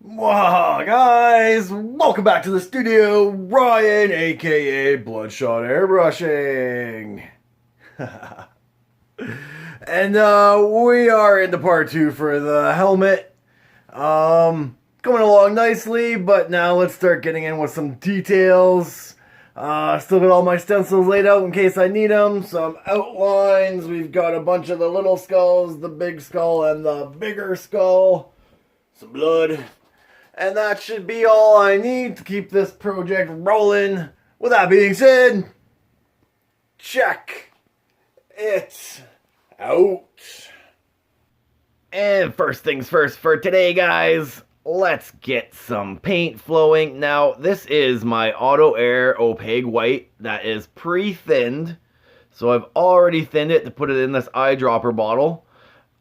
Wow, guys, welcome back to the studio. Ryan, aka BloodShot Airbrushing. And we are into part two for the helmet. Coming along nicely, but now let's start getting in with some details. Still got all my stencils laid out in case I need them. Some outlines. We've got a bunch of the little skulls, the big skull, and the bigger skull. Some blood. And that should be all I need to keep this project rolling. With that being said, check it out. And first things first for today, guys, let's get some paint flowing. Now, this is my Auto Air Opaque White that is pre-thinned. So I've already thinned it to put it in this eyedropper bottle.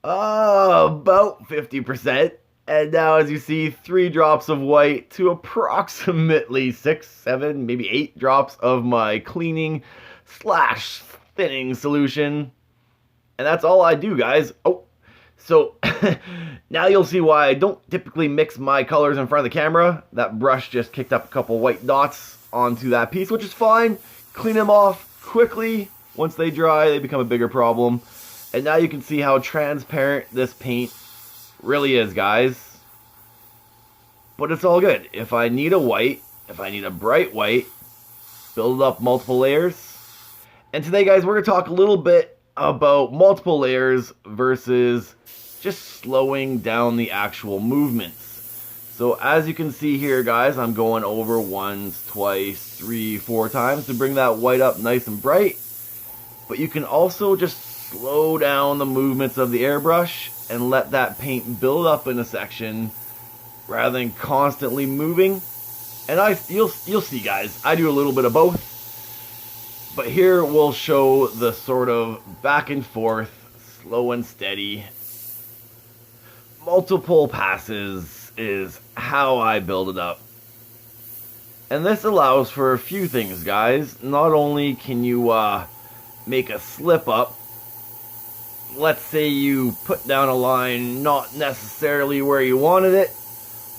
About 50%. And now, as you see, 3 drops of white to approximately 6, 7, maybe 8 drops of my cleaning slash thinning solution. And that's all I do, guys. Oh, so now you'll see why I don't typically mix my colors in front of the camera. That brush just kicked up a couple white dots onto that piece, which is fine. Clean them off quickly. Once they dry, they become a bigger problem. And now you can see how transparent this paint really is, guys. But it's all good. If I need a white, if I need a bright white, build up multiple layers. And today, guys, we're going to talk a little bit about multiple layers versus just slowing down the actual movements. So as you can see here, guys, I'm going over once, twice, 3, 4 times to bring that white up nice and bright. But you can also just slow down the movements of the airbrush and let that paint build up in a section rather than constantly moving. And you'll see, guys, I do a little bit of both. But here we'll show the sort of back and forth, slow and steady. Multiple passes is how I build it up. And this allows for a few things, guys. Not only can you make a slip up. Let's say you put down a line not necessarily where you wanted it.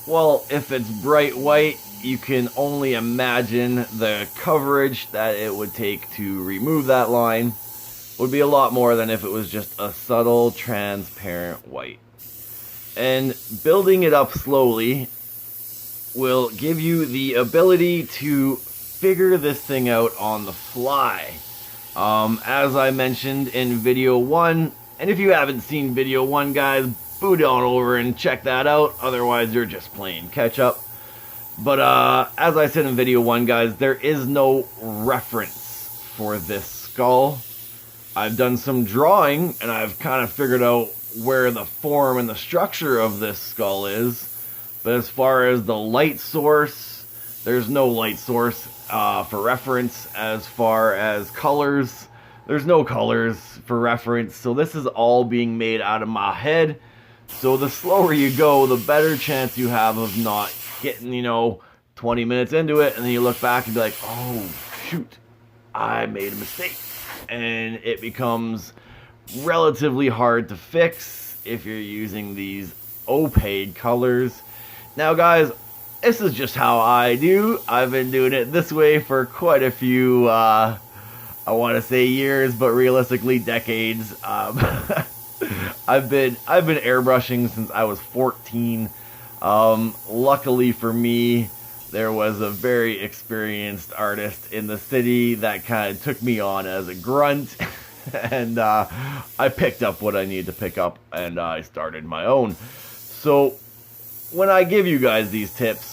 Well, if it's bright white, you can only imagine the coverage that it would take to remove that line would be a lot more than if it was just a subtle, transparent white. And building it up slowly will give you the ability to figure this thing out on the fly. As I mentioned in video 1, and if you haven't seen video 1, guys, boot on over and check that out. Otherwise, you're just playing catch up. But as I said in video 1, guys, there is no reference for this skull. I've done some drawing, and I've kind of figured out where the form and the structure of this skull is. But as far as the light source, there's no light source for reference. As far as colors, there's no colors for reference, so this is all being made out of my head. So the slower you go, the better chance you have of not getting, 20 minutes into it, and then you look back and be like, oh, shoot, I made a mistake. And it becomes relatively hard to fix if you're using these opaque colors. Now, guys, this is just how I do. I've been doing it this way for quite a few I want to say years, but realistically decades. I've been airbrushing since I was 14. Luckily for me, there was a very experienced artist in the city that kind of took me on as a grunt, and I picked up what I needed to pick up, and I started my own. So when I give you guys these tips,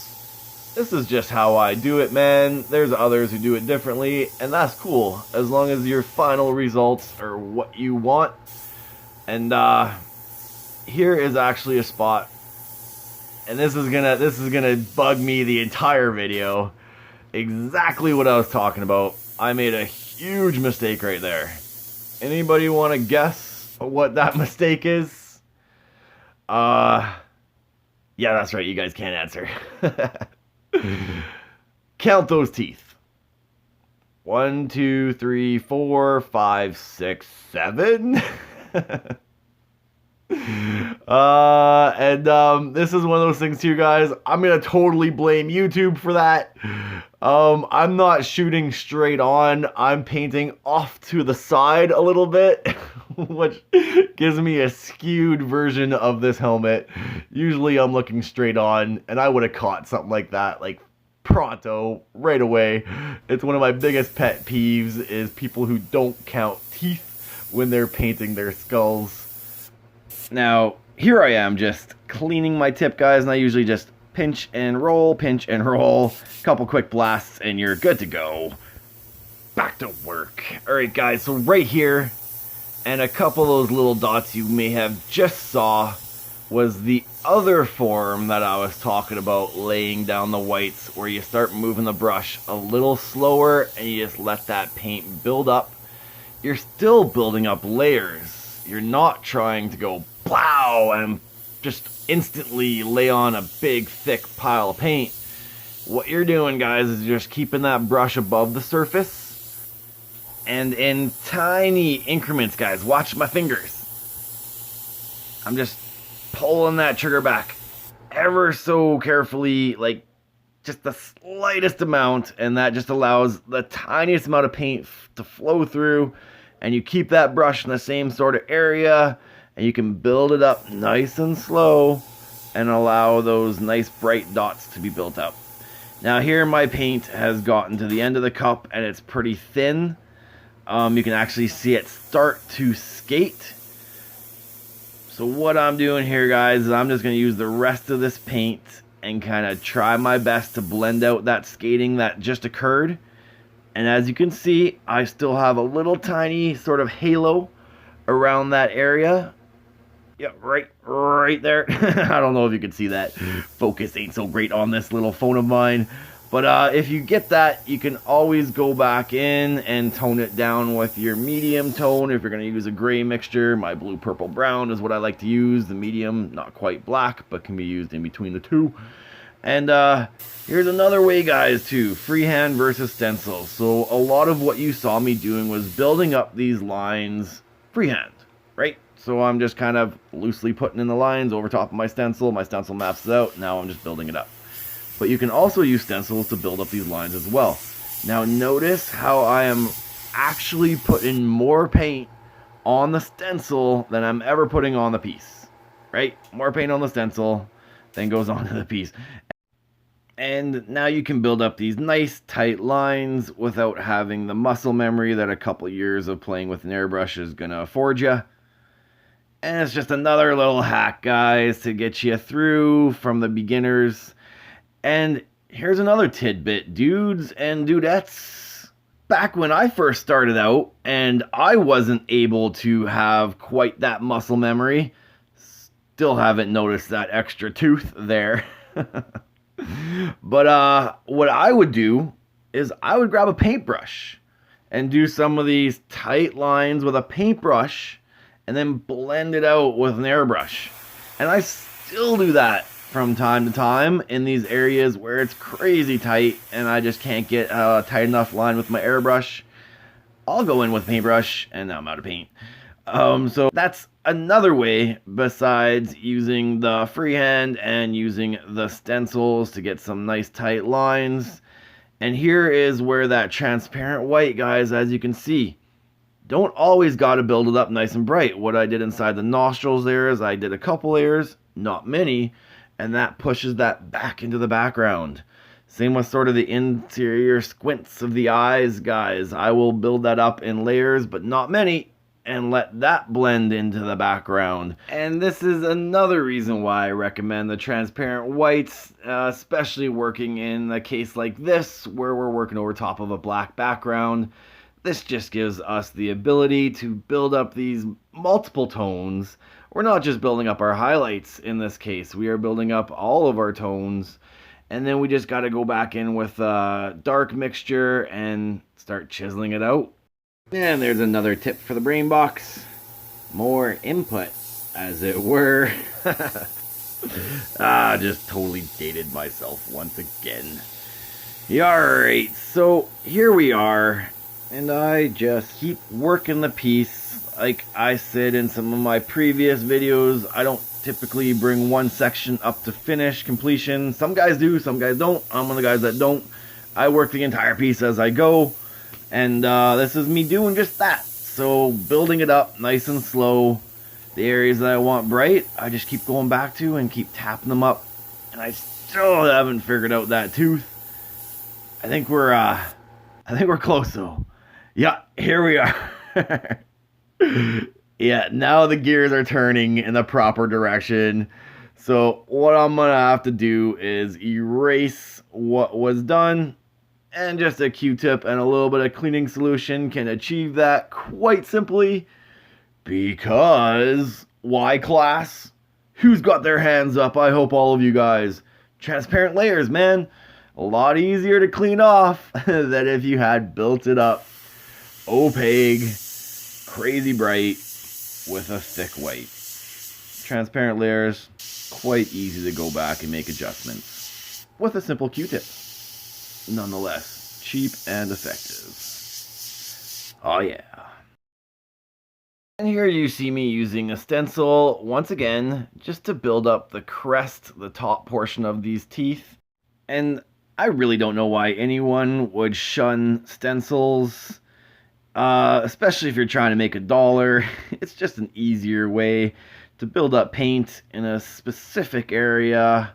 this is just how I do it, man. There's others who do it differently, and that's cool, as long as your final results are what you want. And here is actually a spot, and this is gonna bug me the entire video. Exactly what I was talking about. I made a huge mistake right there. Anybody want to guess what that mistake is? Yeah, that's right. You guys can't answer. Count those teeth. 1, 2, 3, 4, 5, 6, 7. This is one of those things too, guys. I'm gonna totally blame YouTube for that. I'm not shooting straight on. I'm painting off to the side a little bit, which gives me a skewed version of this helmet. Usually I'm looking straight on, and I would have caught something like that, like pronto, right away. It's one of my biggest pet peeves is people who don't count teeth when they're painting their skulls. Now, here I am just cleaning my tip, guys, and I usually just pinch and roll, couple quick blasts, and you're good to go. Back to work. Alright, guys, so right here, and a couple of those little dots you may have just saw, was the other form that I was talking about, laying down the whites, where you start moving the brush a little slower, and you just let that paint build up. You're still building up layers. You're not trying to go plow and just instantly lay on a big thick pile of paint. What you're doing, guys, is just keeping that brush above the surface, and in tiny increments, guys, watch my fingers. I'm just pulling that trigger back ever so carefully, like just the slightest amount, and that just allows the tiniest amount of paint to flow through, and you keep that brush in the same sort of area, and you can build it up nice and slow and allow those nice bright dots to be built up. Now here my paint has gotten to the end of the cup and it's pretty thin. You can actually see it start to skate. So what I'm doing here, guys, is I'm just going to use the rest of this paint and kind of try my best to blend out that skating that just occurred. And as you can see, I still have a little tiny sort of halo around that area. Yeah, right there. I don't know if you can see that. Focus ain't so great on this little phone of mine. But if you get that, you can always go back in and tone it down with your medium tone. If you're going to use a gray mixture, my blue, purple, brown is what I like to use. The medium, not quite black, but can be used in between the two. And here's another way, guys, too. Freehand versus stencil. So a lot of what you saw me doing was building up these lines freehand, right? So I'm just kind of loosely putting in the lines over top of my stencil. My stencil maps it out. Now I'm just building it up. But you can also use stencils to build up these lines as well. Now notice how I am actually putting more paint on the stencil than I'm ever putting on the piece, right? More paint on the stencil than goes onto the piece. And now you can build up these nice tight lines without having the muscle memory that a couple years of playing with an airbrush is going to afford you. And it's just another little hack, guys, to get you through from the beginners. And here's another tidbit, dudes and dudettes. Back when I first started out and I wasn't able to have quite that muscle memory, still haven't noticed that extra tooth there. But what I would do is I would grab a paintbrush and do some of these tight lines with a paintbrush and then blend it out with an airbrush. And I still do that from time to time in these areas where it's crazy tight and I just can't get a tight enough line with my airbrush. I'll go in with paintbrush and now I'm out of paint. So that's another way besides using the freehand and using the stencils to get some nice tight lines. And here is where that transparent white, guys, as you can see, don't always got to build it up nice and bright. What I did inside the nostrils there is I did a couple layers, not many, and that pushes that back into the background. Same with sort of the interior squints of the eyes, guys. I will build that up in layers, but not many, and let that blend into the background. And this is another reason why I recommend the transparent whites, especially working in a case like this, where we're working over top of a black background. This just gives us the ability to build up these multiple tones. We're not just building up our highlights in this case. We are building up all of our tones. And then we just got to go back in with a dark mixture and start chiseling it out. And there's another tip for the brain box. More input, as it were. Just totally dated myself once again. Alright, so here we are. And I just keep working the piece like I said in some of my previous videos, I don't typically bring one section up to finish completion. Some guys do, some guys don't. I'm one of the guys that don't. I work the entire piece as I go, and this is me doing just that. So building it up nice and slow. The areas that I want bright, I just keep going back to and keep tapping them up. And I still haven't figured out that tooth. I think we're close though. Yeah, here we are. Yeah, now the gears are turning in the proper direction. So what I'm gonna have to do is erase what was done, and just a Q-tip and a little bit of cleaning solution can achieve that quite simply. Because why, class? Who's got their hands up? I hope all of you guys. Transparent layers, man. A lot easier to clean off than if you had built it up opaque, crazy bright with a thick white. Transparent layers, quite easy to go back and make adjustments with a simple Q-tip. Nonetheless, cheap and effective. Oh yeah. And here you see me using a stencil, once again, just to build up the crest, the top portion of these teeth. And I really don't know why anyone would shun stencils, especially if you're trying to make $1. It's just an easier way to build up paint in a specific area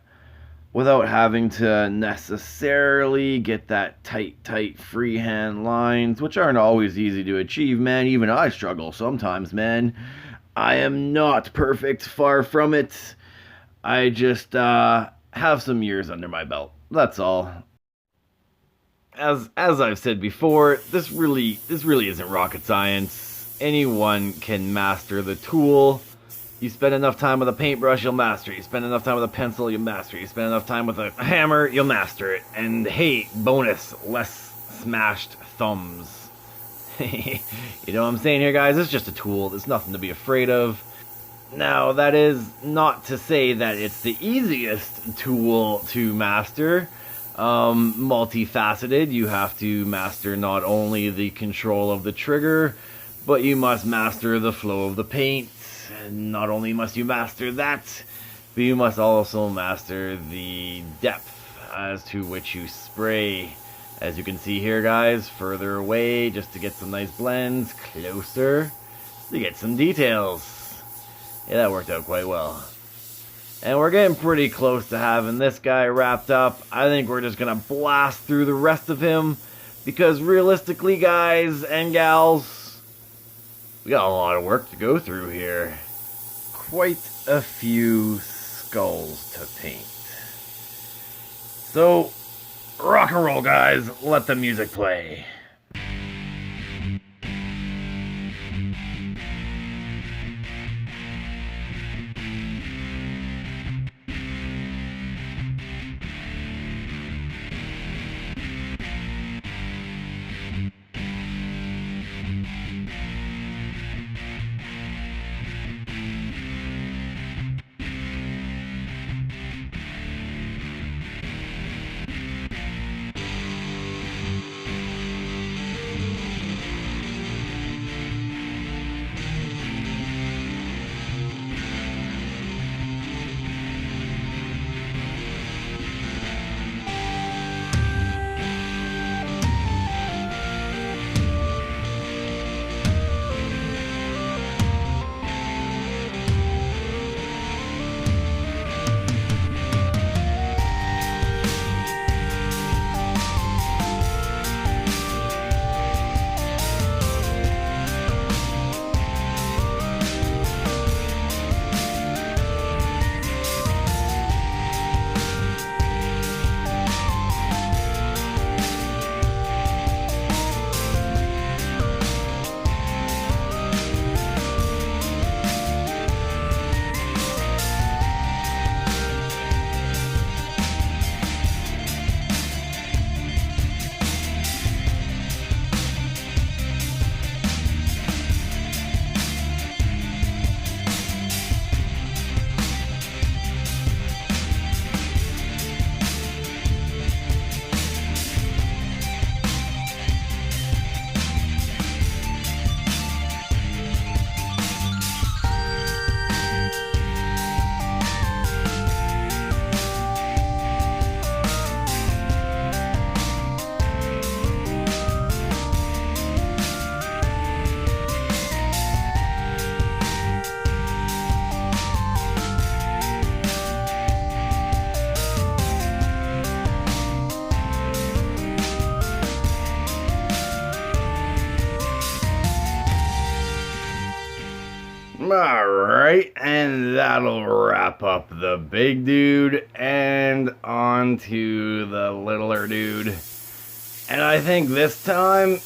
without having to necessarily get that tight freehand lines, which aren't always easy to achieve, man. Even I struggle sometimes, man. I am not perfect, far from it. I just have some years under my belt. That's all. As I've said before, this really isn't rocket science. Anyone can master the tool. You spend enough time with a paintbrush, you'll master it. You spend enough time with a pencil, you'll master it. You spend enough time with a hammer, you'll master it. And hey, bonus, less smashed thumbs. You know what I'm saying here, guys? It's just a tool. There's nothing to be afraid of. Now, that is not to say that it's the easiest tool to master. Multifaceted. You have to master not only the control of the trigger, but you must master the flow of the paint. And not only must you master that, but you must also master the depth as to which you spray. As you can see here, guys, further away just to get some nice blends, closer to get some details. Yeah, that worked out quite well. And we're getting pretty close to having this guy wrapped up. I think we're just gonna blast through the rest of him, because realistically, guys and gals, we got a lot of work to go through here. Quite a few skulls to paint. So, rock and roll, guys. Let the music play. that'll wrap up the big dude and onto the littler dude. And I think this time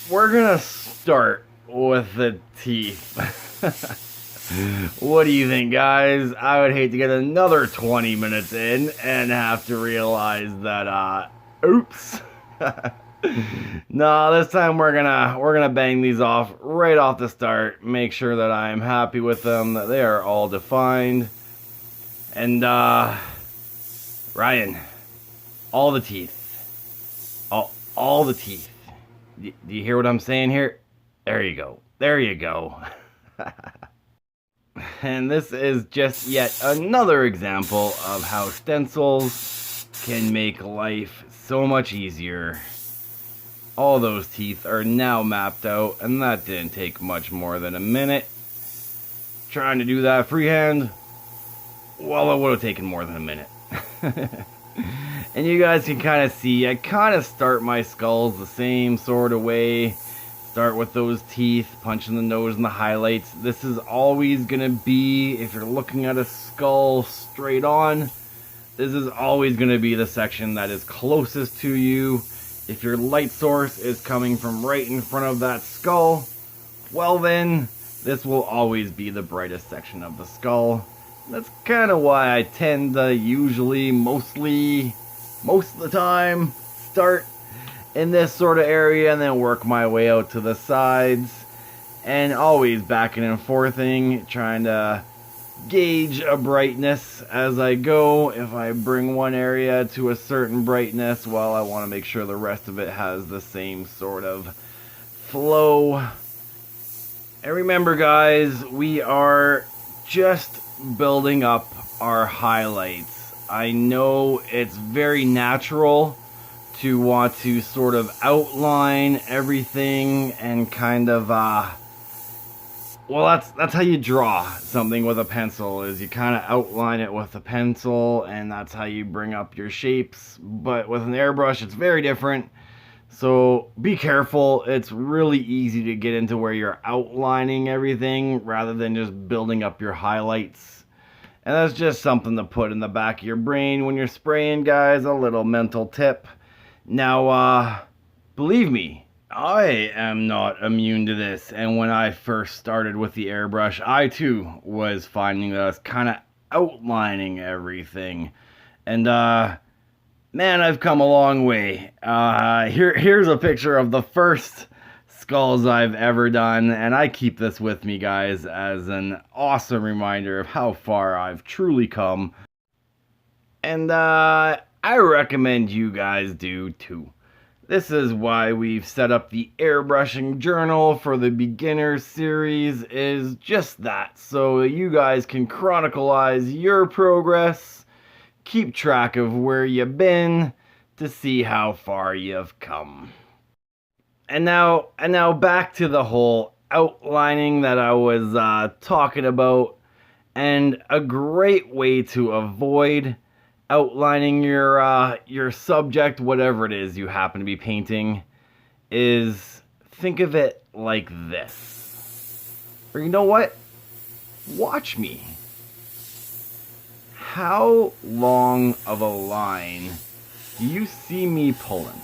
we're gonna start with the teeth. What do you think, guys? I would hate to get another 20 minutes in and have to realize that oops. No, this time we're gonna bang these off right off the start. Make sure that I am happy with them, that they are all defined. And Ryan, all the teeth. All the teeth. Do you hear what I'm saying here? There you go. There you go. And this is just yet another example of how stencils can make life so much easier. All those teeth are now mapped out, and that didn't take much more than a minute. Trying to do that freehand, well, it would have taken more than a minute. And you guys can kind of see, I kind of start my skulls the same sort of way. Start with those teeth, punching the nose and the highlights. This is always going to be, if you're looking at a skull straight on, this is always going to be the section that is closest to you. If your light source is coming from right in front of that skull, well then, this will always be the brightest section of the skull. That's kind of why I tend to usually, most of the time, start in this sort of area and then work my way out to the sides. And always backing and forthing, trying to gauge a brightness as I go. If I bring one area to a certain brightness, well, I want to make sure the rest of it has the same sort of flow. And remember, guys, we are just building up our highlights. I know it's very natural to want to sort of outline everything and kind of well, that's how you draw something with a pencil, is you kind of outline it with a pencil, and that's how you bring up your shapes. But with an airbrush, it's very different. So be careful. It's really easy to get into where you're outlining everything rather than just building up your highlights. And that's just something to put in the back of your brain when you're spraying, guys. A little mental tip. Now, believe me, I am not immune to this. And when I first started with the airbrush, I too was finding that I was kind of outlining everything. And, man, I've come a long way. Here's a picture of the first skulls I've ever done, and I keep this with me, guys, as an awesome reminder of how far I've truly come. And I recommend you guys do too. This is why we've set up the airbrushing journal for the beginner series, is just that, so you guys can chronicleize your progress, keep track of where you've been, to see how far you've come. And now back to the whole outlining that I was talking about. And a great way to avoid outlining your subject, whatever it is you happen to be painting, is think of it like this. Or you know what? Watch me. How long of a line do you see me pulling?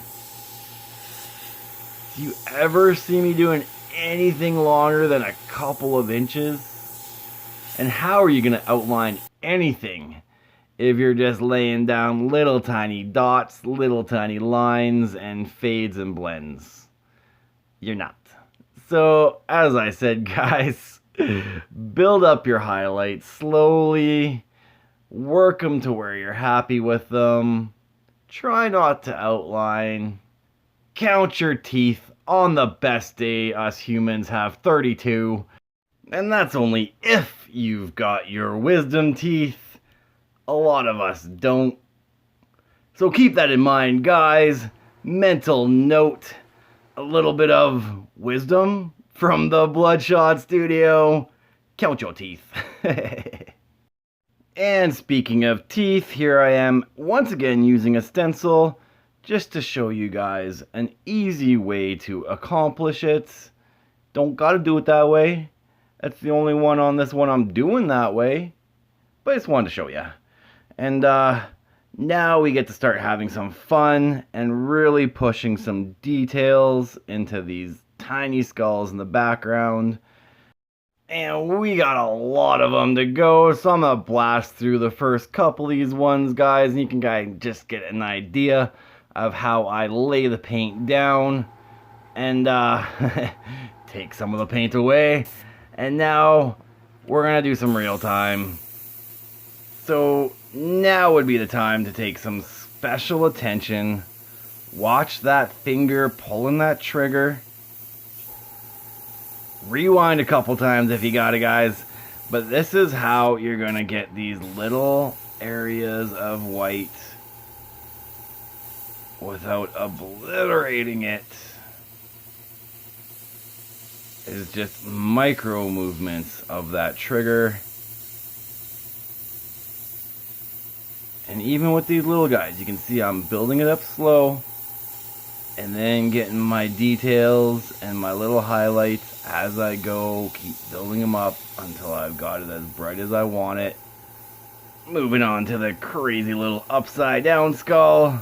Do you ever see me doing anything longer than a couple of inches? And how are you going to outline anything if you're just laying down little tiny dots, little tiny lines, and fades and blends? You're not. So, as I said, guys, build up your highlights slowly. Work them to where you're happy with them. Try not to outline. Count your teeth. On the best day, us humans have 32. And that's only if you've got your wisdom teeth. A lot of us don't. So keep that in mind, guys. Mental note. A little bit of wisdom from the BloodShot Studio. Count your teeth. And speaking of teeth, here I am once again using a stencil just to show you guys an easy way to accomplish it. Don't gotta do it that way. That's the only one on this one I'm doing that way. but I just wanted to show you. And now we get to start having some fun and really pushing some details into these tiny skulls in the background. And we got a lot of them to go, so I'm going to blast through the first couple of these ones, guys, and you can just get an idea of how I lay the paint down and take some of the paint away. And now we're going to do some real time. So now would be the time to take some special attention. Watch that finger pulling that trigger. Rewind a couple times if you got it, guys. But this is how you're going to get these little areas of white without obliterating it. It's just micro movements of that trigger. And even with these little guys, you can see I'm building it up slow and then getting my details and my little highlights as I go. Keep building them up until I've got it as bright as I want it. Moving on to the crazy little upside down skull.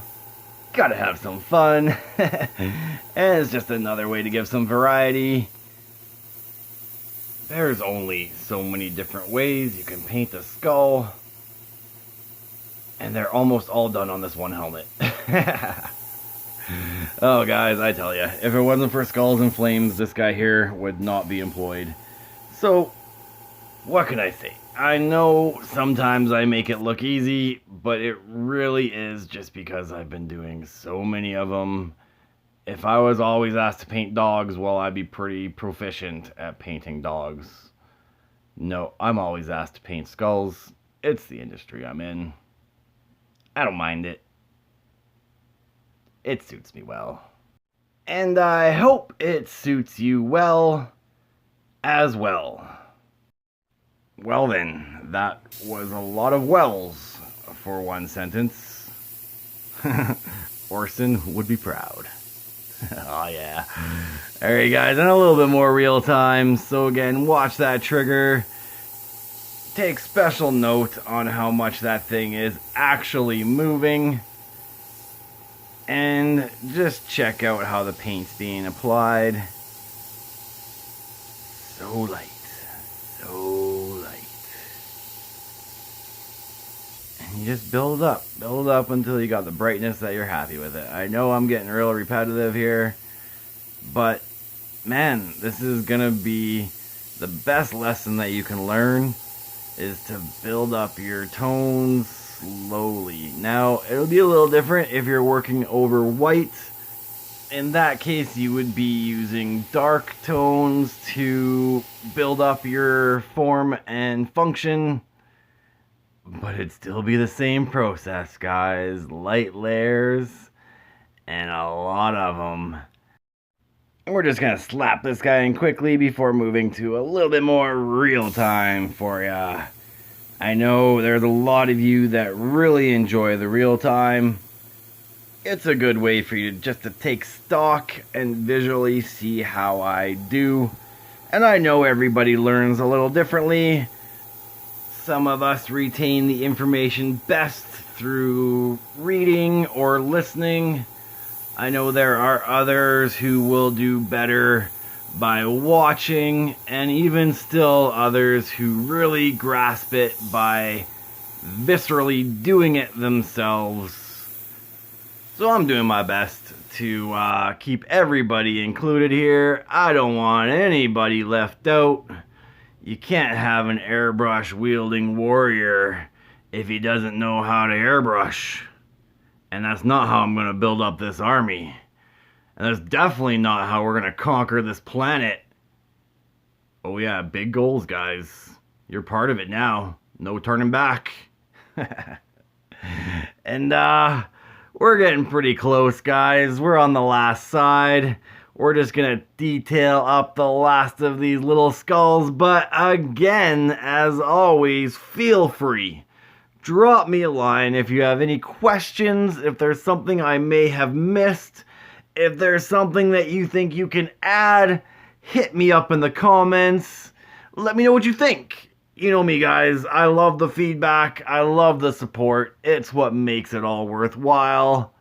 Gotta have some fun. And it's just another way to give some variety. There's only so many different ways you can paint a skull. And they're almost all done on this one helmet. Oh, guys, I tell you, if it wasn't for Skulls and Flames, this guy here would not be employed. So, what can I say? I know sometimes I make it look easy, but it really is just because I've been doing so many of them. If I was always asked to paint dogs, well, I'd be pretty proficient at painting dogs. No, I'm always asked to paint skulls. It's the industry I'm in. I don't mind it. It suits me well. And I hope it suits you well as well. Well then, that was a lot of wells for one sentence. Orson would be proud. Oh yeah. Alright guys, and a little bit more real time. So again, watch that trigger. Take special note on how much that thing is actually moving. And just check out how the paint's being applied. So light. So light. And you just build up until you got the brightness that you're happy with it. I know I'm getting real repetitive here, but man, this is gonna be the best lesson that you can learn, is to build up your tones slowly. Now, it'll be a little different if you're working over white. In that case, you would be using dark tones to build up your form and function. But it'd still be the same process, guys. Light layers, and a lot of them. We're just going to slap this guy in quickly before moving to a little bit more real time for ya. I know there's a lot of you that really enjoy the real time. It's a good way for you just to take stock and visually see how I do. And I know everybody learns a little differently. Some of us retain the information best through reading or listening. I know there are others who will do better by watching, and even still others who really grasp it by viscerally doing it themselves. So I'm doing my best to keep everybody included here. I don't want anybody left out. You can't have an airbrush wielding warrior if he doesn't know how to airbrush. And that's not how I'm going to build up this army. And that's definitely not how we're going to conquer this planet. Oh yeah, big goals, guys. You're part of it now. No turning back. And we're getting pretty close, guys. We're on the last side. We're just going to detail up the last of these little skulls. But again, as always, feel free. Drop me a line if you have any questions, if there's something I may have missed, if there's something that you think you can add, hit me up in the comments. Let me know what you think. You know me, guys. I love the feedback. I love the support. It's what makes it all worthwhile.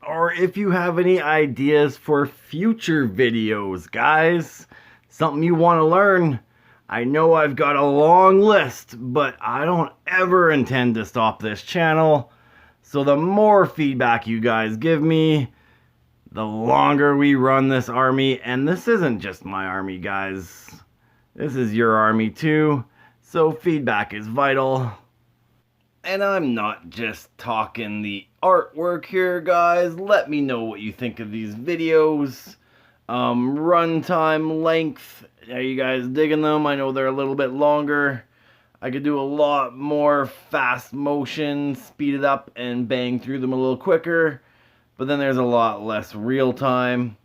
Or if you have any ideas for future videos, guys, something you want to learn, I know I've got a long list, but I don't ever intend to stop this channel. So the more feedback you guys give me, the longer we run this army. And this isn't just my army, guys. This is your army too. So feedback is vital. And I'm not just talking the artwork here, guys. Let me know what you think of these videos. Runtime length. Are you guys digging them? I know they're a little bit longer. I could do a lot more fast motion, speed it up, and bang through them a little quicker. But then there's a lot less real time.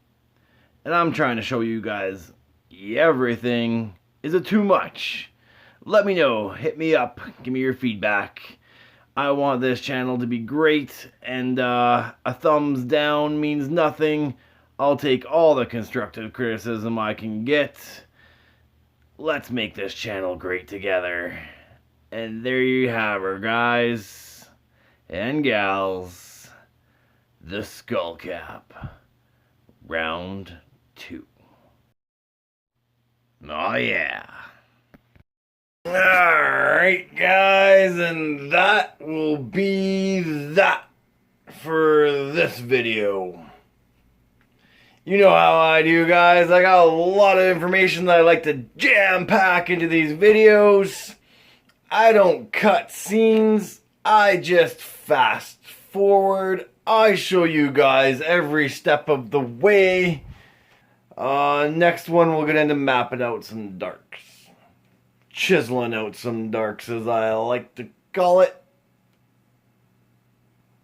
And I'm trying to show you guys everything. Is it too much? Let me know. Hit me up. Give me your feedback. I want this channel to be great, and a thumbs down means nothing. I'll take all the constructive criticism I can get. Let's make this channel great together. And there you have her, guys and gals. The Skull Cap. Round 2. Oh yeah. Alright, guys, and that will be that for this video. You know how I do, guys. I got a lot of information that I like to jam pack into these videos. I don't cut scenes. I just fast forward. I show you guys every step of the way. Next one, we'll get into mapping out some darks. Chiseling out some darks, as I like to call it.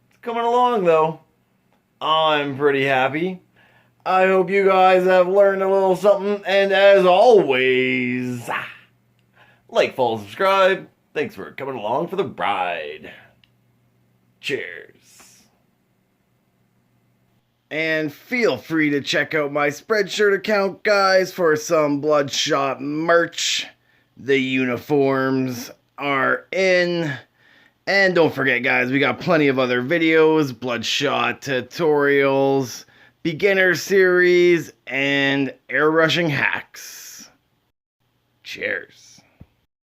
It's coming along, though. I'm pretty happy. I hope you guys have learned a little something, and as always, like, follow, subscribe. Thanks for coming along for the ride. Cheers. And feel free to check out my Spreadshirt account, guys, for some BloodShot merch. The uniforms are in. And don't forget, guys, we got plenty of other videos, BloodShot tutorials, beginner series, and airbrushing hacks. Cheers.